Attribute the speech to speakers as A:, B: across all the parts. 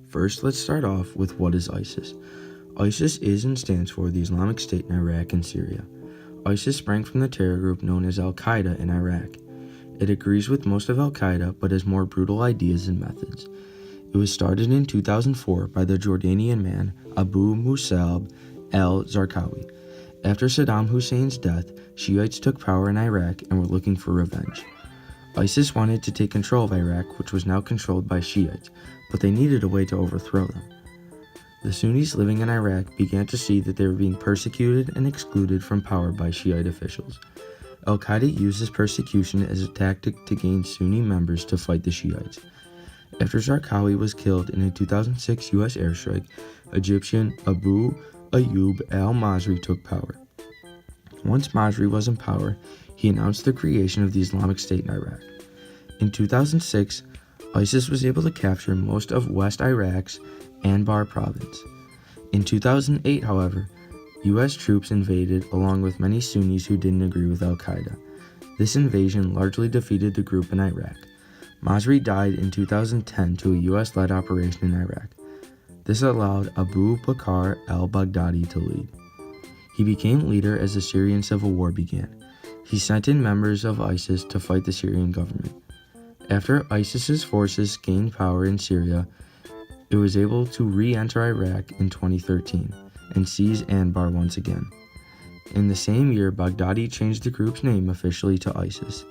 A: First, let's start off with what is ISIS. ISIS is and stands for the Islamic State in Iraq and Syria. ISIS sprang from the terror group known as Al-Qaeda in Iraq. It agrees with most of Al-Qaeda but has more brutal ideas and methods. It was started in 2004 by the Jordanian man Abu Musab al-Zarqawi. After Saddam Hussein's death, Shiites took power in Iraq and were looking for revenge. ISIS wanted to take control of Iraq, which was now controlled by Shiites, but they needed a way to overthrow them. The Sunnis living in Iraq began to see that they were being persecuted and excluded from power by Shiite officials. Al-Qaeda used this persecution as a tactic to gain Sunni members to fight the Shiites. After Zarqawi was killed in a 2006 U.S. airstrike, Egyptian Abu Ayyub al-Mazri took power. Once Mazri was in power, he announced the creation of the Islamic State in Iraq. In 2006, ISIS was able to capture most of West Iraq's Anbar province. In 2008, however, U.S. troops invaded along with many Sunnis who didn't agree with Al-Qaeda. This invasion largely defeated the group in Iraq. Mazri died in 2010 to a U.S.-led operation in Iraq. This allowed Abu Bakr al-Baghdadi to lead. He became leader as the Syrian civil war began. He sent in members of ISIS to fight the Syrian government. After ISIS's forces gained power in Syria, it was able to re-enter Iraq in 2013 and seize Anbar once again. In the same year, Baghdadi changed the group's name officially to ISIS.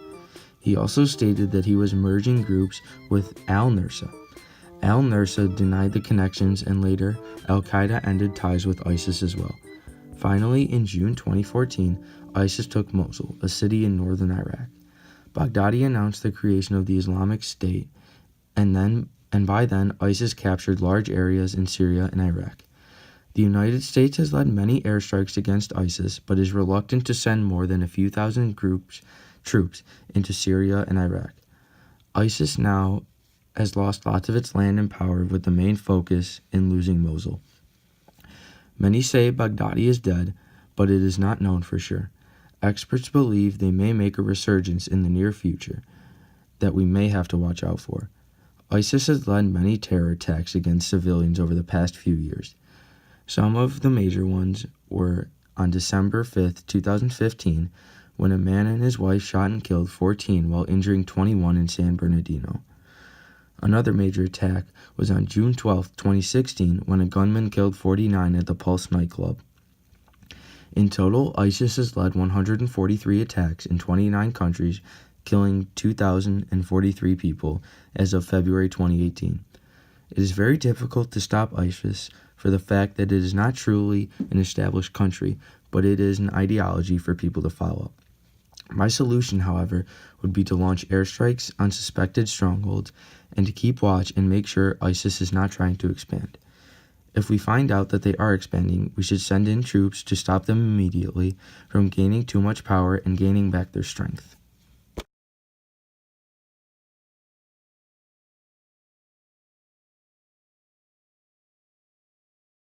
A: He also stated that he was merging groups with al-Nusra. Al-Nusra denied the connections, and later, Al-Qaeda ended ties with ISIS as well. Finally, in June 2014, ISIS took Mosul, a city in northern Iraq. Baghdadi announced the creation of the Islamic State, and by then, ISIS captured large areas in Syria and Iraq. The United States has led many airstrikes against ISIS, but is reluctant to send more than a few thousand troops into Syria and Iraq. ISIS now has lost lots of its land and power, with the main focus in losing Mosul. Many say Baghdadi is dead, but it is not known for sure. Experts believe they may make a resurgence in the near future that we may have to watch out for. ISIS has led many terror attacks against civilians over the past few years. Some of the major ones were on December 5, 2015, when a man and his wife shot and killed 14 while injuring 21 in San Bernardino. Another major attack was on June 12, 2016, when a gunman killed 49 at the Pulse nightclub. In total, ISIS has led 143 attacks in 29 countries, killing 2,043 people as of February 2018. It is very difficult to stop ISIS for the fact that it is not truly an established country, but it is an ideology for people to follow. My solution, however, would be to launch airstrikes on suspected strongholds and to keep watch and make sure ISIS is not trying to expand. If we find out that they are expanding, we should send in troops to stop them immediately from gaining too much power and gaining back their strength.